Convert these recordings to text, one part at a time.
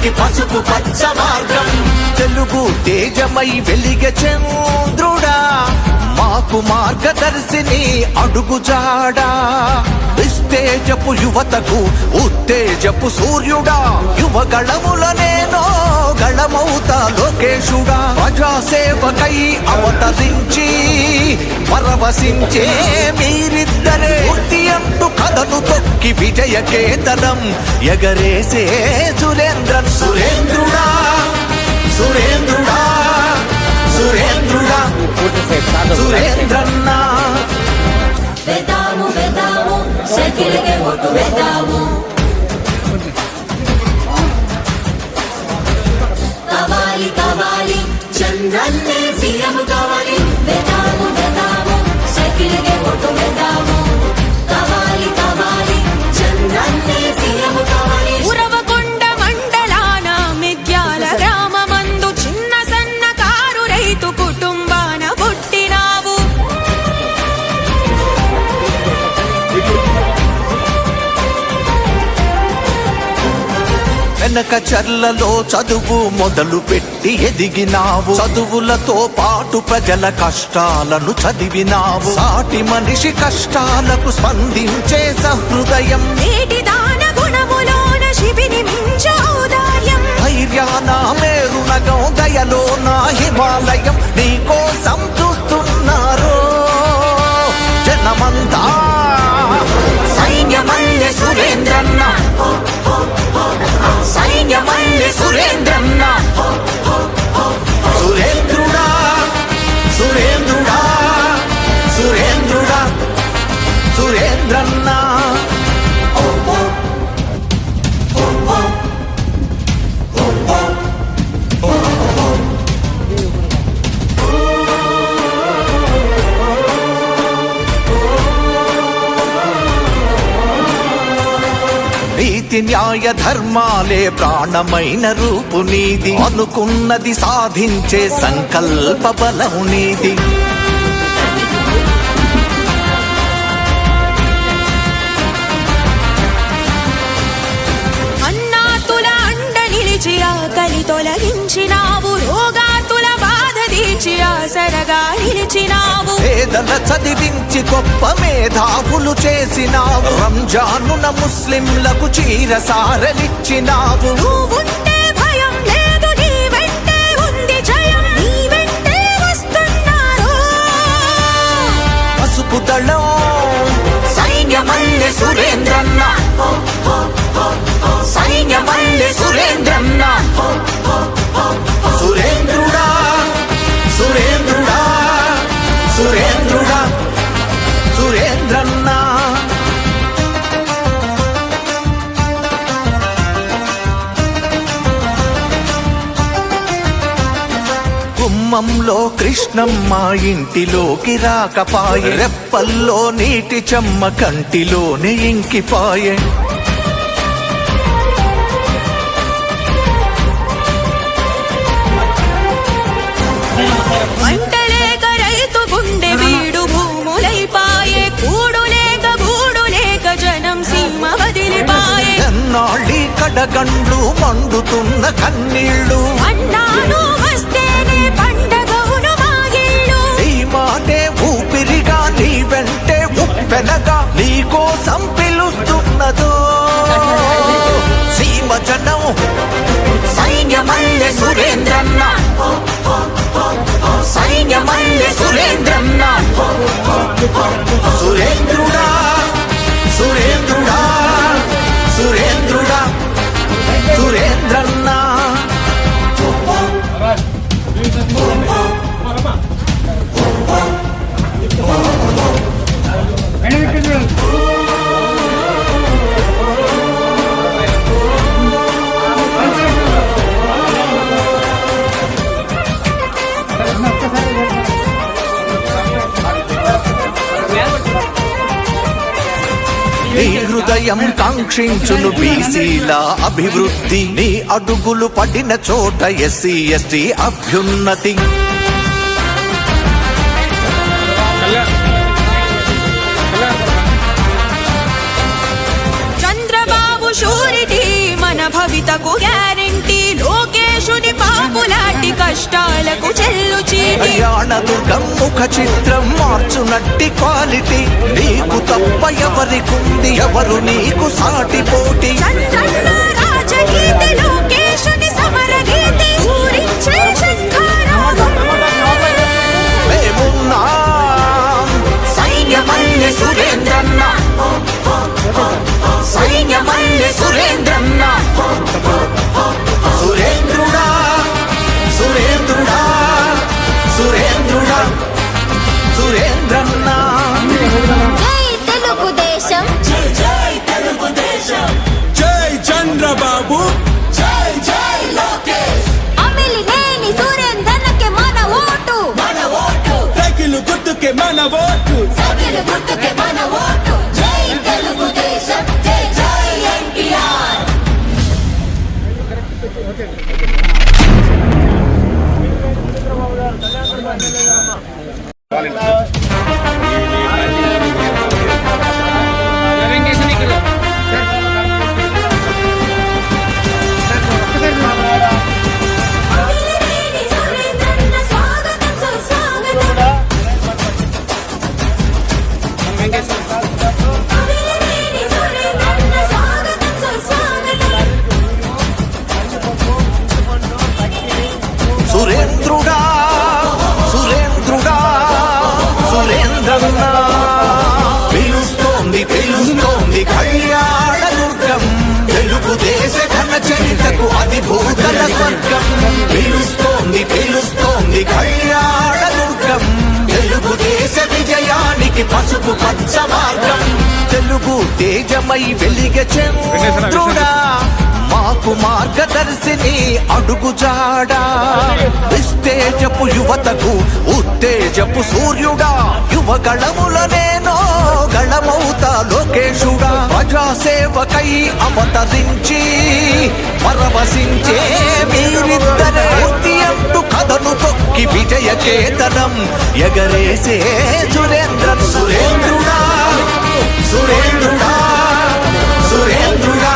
జాతికి పసుపు పచ్చ మార్గం. తెలుగు తేజమై వెలిగె చంద్రుడా, మాకు మార్గదర్శిని అడుగుజాడా. విస్తేజపు యువతకు ఉత్తేజపు సూర్యుడా, యువగళముల నేనో గళమౌతా లోకేశుడా. ప్రజాసేవకై అవతరించి పరవశించే మీరిద్దరే పూర్తి అంటూ కథను తొక్కి విజయకేతనం ఎగరేసే సురేంద్రన్. సురేంద్రుడా సురేంద్రుడా సురేంద్రుడా సురేంద్రన్న. వేద్దాము వేద్దాము సైకిల్కే ఓటు వేద్దాము. కావాలి కావాలి చంద్రన్నే సీఎం కావాలి. వేద్దాము వేద్దాము సైకిల్కే ఓటు వేద్దాము. కావాలి కావాలి చంద్రన్నే సీఎం కావాలి. ఉరవకొండ మండలాన మిద్యాల గ్రామమందు చిన్న సన్నకారు రైతు కుటుంబాన పుట్టినావు. వెనక చర్లలో చదువు మొదలు పెట్టి ఎదిగినావు. చదువులతో పాటు ప్రజల కష్టాలను చదివినావు. సాటి మనిషి కష్టాలకు స్పందించే సహృదయం. నేటి దాన గుణములోన శిబిని మించ ఔదార్యం. ధైర్యాన మేరునగం దయలో నా హిమాలయం. నీకోసం చూస్తున్నారు జనమంతా. సైన్యమల్లె సురేంద్రన్న, సైన్యమల్లె సురేంద్రన్న. సురేంద్రుడా సురేంద్రుడా సురేంద్రుడా సురేంద్రన్న. నీతి న్యాయ ధర్మాలే ప్రాణమైన రూపు నీది. అనుకున్నది సాధించే సంకల్ప బలం నీది. అన్నాతుల అండ నిలిచి ఆకలి తొలగించినావు. రోగాతుల బాధ తీర్చి ఆసరగా నిలిచినావు. పేదల చదివించి గొప్ప మేధావులు చేసినావు. రంజానున ముస్లింలకు చీరసారలిచ్చినావు. నువ్వుంటే భయం లేదు, నీ వెంటే ఉంది జయం. నీ వెంటే వస్తున్నారు పసుపు దళం. సైన్యమల్లె సురేంద్రన్న, సైన్యమల్లె సురేంద్రన్న. సురేంద్రుడా సురేంద్రుడా సురేంద్రుడా సురేంద్రన్న. గుమ్మంలో కృష్ణమ్మ ఇంటిలోకి రాకపాయే. రెప్పల్లో నీటి చెమ్మ కంటిలోనే ఇంకిపాయే. మంటలేక రైతు గుండె వీడు భూములైపాయే. కూడు లేక గూడు లేక జనం సీమ వదిలిపాయే. ఎన్నాళ్ళీ కడగండ్లు మండుతున్న కన్నీళ్ళు. అన్నాను వస్తేనే పండగవును మా ఇల్లు. నీ మాటే ఊపిరిగా, నీ వెంటే ఉప్పెనగా నీకోసం పిలుస్తున్నదో సీమ జనం. సైన్యమల్లె సురేంద్రన్న, సైన్యమల్లె సురేంద్రన్న. సురేంద్రుడా సురేంద్రుడా సురేంద్రుడా సురేంద్రన్న. నీ హృదయం కాంక్షించును బీసీల అభివృద్ధి. నీ అడుగులు పడిన చోట ఎస్సీ ఎస్టీ అభ్యున్నతి. చంద్రబాబు షూరిటీ మన భవితకు గ్యారెంటీ. కష్టాలకు చెల్లు చీటి కళ్యాణ దుర్గం ముఖ చిత్రం మార్చునట్టి క్వాలిటీ నీకు తప్ప ఎవరికుంది ఎవరు నీకు సాటి పోటీ చంద్రన్న రాజగీతి లోకేశుని సమరగీతి ఊరించే శంఖారావం మేమున్నాం సైన్యమల్లె సురేంద్రన్న సైన్యమల్లె సురేంద్రన్న సురేంద్రుడా సురేంద్రుడా సురేంద్రుడా సురేంద్రన్న జై తెలుగుదేశం జై జై తెలుగుదేశం జై చంద్రబాబు జై జై లోకేష్ అమిలినేని సురేంద్రన్నకే మన ఓటు సైకిల్ గుర్తుకే మన ఓటు సైకిల్ గుర్తుకే మన ఓటు జై తెలుగుదేశం జై జై ఎన్టీఆర్ అమిలినేని సురేంద్రన్న స్వాగతం సుస్వాగతం అమిలినేని సురేంద్రన్న స్వాగతం సుస్వాగతం సురేంద్రుడా సురేంద్రుడా సురేంద్రన్న పిలుస్తోంది పిలుస్తోంది కళ్యాణ దుర్గం తెలుగుదేశ ఘన చరితకు అది భూతల స్వర్గం పిలుస్తోంది పిలుస్తోంది కళ్యాణ దుర్గం తెలుగుదేశ విజయానికి పసుపు పచ్చ మార్గం తెలుగు తేజమై వెలిగ చంద్రుడా మాకు మార్గదర్శిని అడుగుజాడా విస్తేజపు యువతకు ఉత్తేజపు సూర్యుడా యువగళముల నేను గళమౌతా లోకేశుడా ప్రజాసేవకై అవతరించి పరవశించే మీరిద్దరే అంటూ కథను తొక్కి విజయ కేతనం ఎగరేసే సురేంద్ర సురేంద్రుడా సురేంద్రుడా సురేంద్రుడా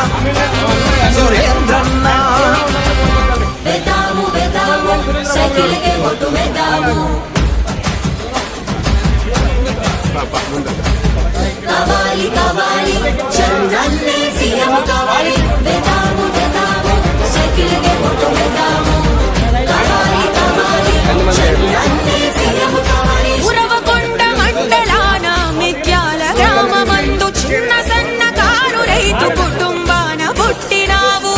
సురేంద్రన్న వేద్దాము వేద్దాము సైకిల్కే ఓటు వేద్దాము కావాలి కావాలి చంద్రన్నే సీఎం కావాలి వేద్దాము వేద్దాము సైకిల్కే ఓటు వేద్దాము కావాలి కావాలి చంద్రన్నే సీఎం కావాలి ఉరవకొండ మండలాన మిక్యాల గ్రామమందు చిన్న సన్నకారు రైతు కుటుంబాన పుట్టినావు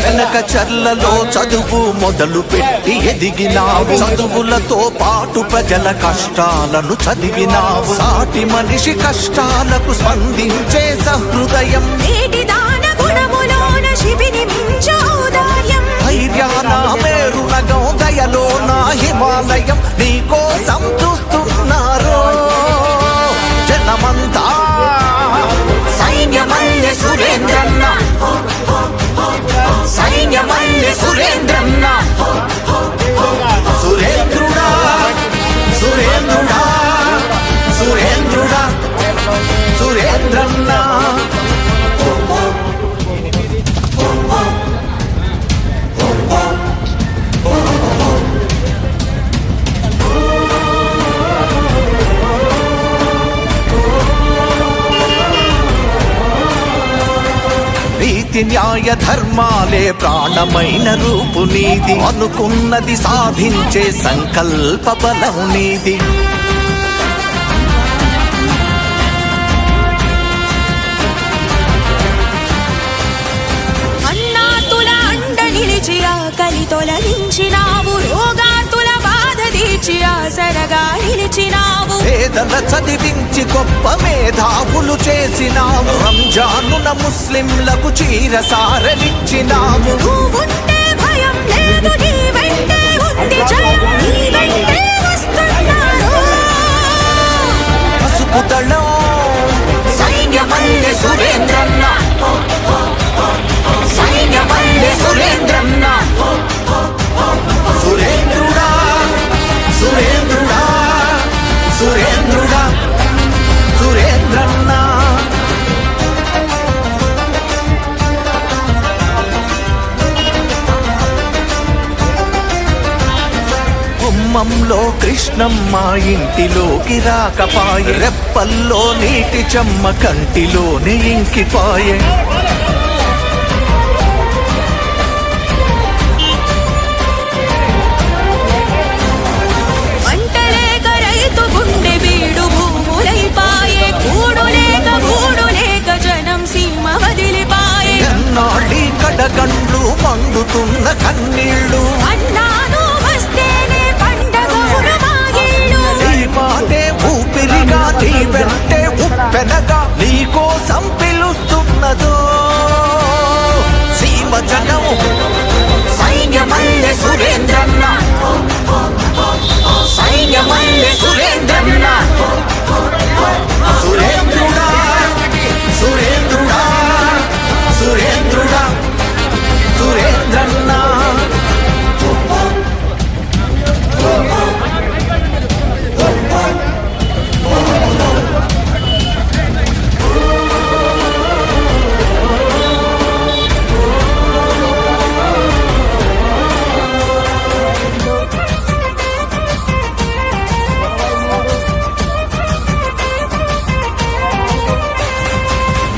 వెనక చర్లలో చదువు మొదలు పెట్టి ఎదిగినావు చదువులతో పాటు ప్రజల కష్టాలను చదివినావు సాటి మనిషి కష్టాలకు స్పందించే సహృదయం నేటి దాన గుణములోన శిబిని మించౌదార్యం ధైర్యాన మేరునగం దయలో నా హిమాలయం నీకోసం చూస్తున్నారు జనమంతా సైన్యమల్లె సురేంద్రన్న సైన్యమల్లె సురేంద్రన్న సురేంద్రుడా సురేంద్రుడా సురేంద్రుడా సురేంద్రన్న నీతి న్యాయ ధర్మాలే ప్రాణమైన రూపు నీది అనుకున్నది సాధించే సంకల్ప బలం నీది అన్నాతుల అండ నిలిచి ఆకలి తొలగించినావు రోగాతుల బాధ తీర్చి ఆసరగా నిలిచినావు పేదల చదివించి గొప్ప మేధావులు చేసినావు రంజానున ముస్లింలకు చీరసారనిచ్చినావు నువ్వుంటే భయం లేదు నీ వెంటే ఉంది జయం నీ వెంటే వస్తున్నారు పసుపు దళం సైన్యమల్లె సురేంద్రన్న సైన్యమల్లె సురేంద్రన్న సురేంద్రుడా సురేంద్రుడా సురేంద్రుడా సురేంద్రన్న ఉద్యమంలో కృష్ణమ్మ ఇంటిలోకి రాకపాయే, రెప్పల్లో నీటి చెమ్మ కంటిలోనే ఇంకిపాయే. పంటలేక రైతు గుండె బీడు భూములైపాయే, కూడు లేక గూడు లేక జనం సీమ వదిలిపాయే. ఎన్నాళ్ళీ కడగండ్లు మండుతున్న కన్నీళ్ళు, అన్నాను వస్తేనే పండగవును మా ఇల్లు. నీ మాటే ఊపిరిగా, నీ వెంటే ఉప్పెనగా, నీ కోసం పిలుస్తున్నదో సీమ జనం. సైన్యమల్లె సురేంద్రన్న, సైన్యమల్లె సురేంద్రన్న, సురేంద్రుడా సురేంద్రుడా సురేంద్రుడా సురేంద్రన్న.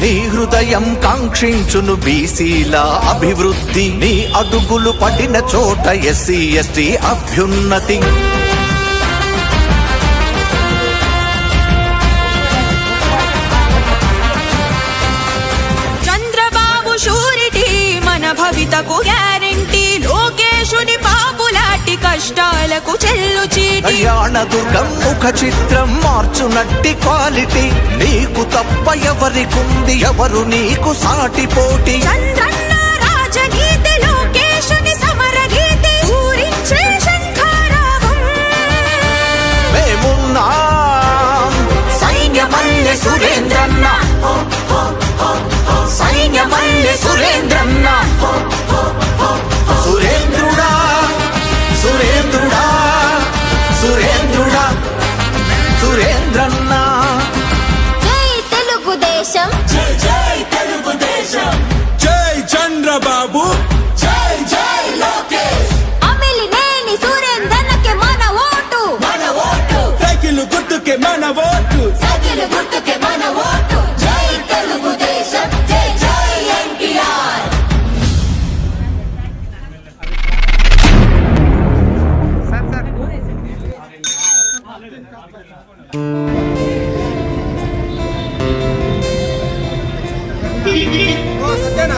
నీ హృదయం కాంక్షించును బీసీల అభివృద్ధి, నీ అడుగులు పడిన చోట ఎస్సీ ఎస్టీ అభ్యున్నతి. చంద్రబాబు షూరిటీ మన భవితకు గ్యారెంటీ, లోకేశుని పాపులాటి కష్టాలకు చెల్లు చీటి. కళ్యాణదుర్గం ముఖ చిత్రం మార్చునట్టి క్వాలిటీ, నీకు తప్ప ఎవరికుంది, ఎవరు నీకు సాటి పోటీ. చంద్రన్న రాజనీతి, లోకేశుని సమరగీతి, పూరించే శంఖారావం. మేమున్నాం సైన్యమల్లె సురేంద్రన్న, సైన్యమల్లె సురేంద్రన్న, సురేంద్రుడా సురేంద్రుడా సురేంద్రుడా సురేంద్రన్న. జై తెలుగుదేశం, జై జై తెలుగుదేశం, జై చంద్రబాబు, జై జై లోకేష్. అమిలినేని సురేంద్రన్నకే మన ఓటు, మన ఓటు. సైకిల్ గుర్తుకే మన ఓటు. సైకిల్ గుర్తుకే మన ఓటు. జై తెలుగుదేశం, జై జై ఎన్టీఆర్. సత్యనా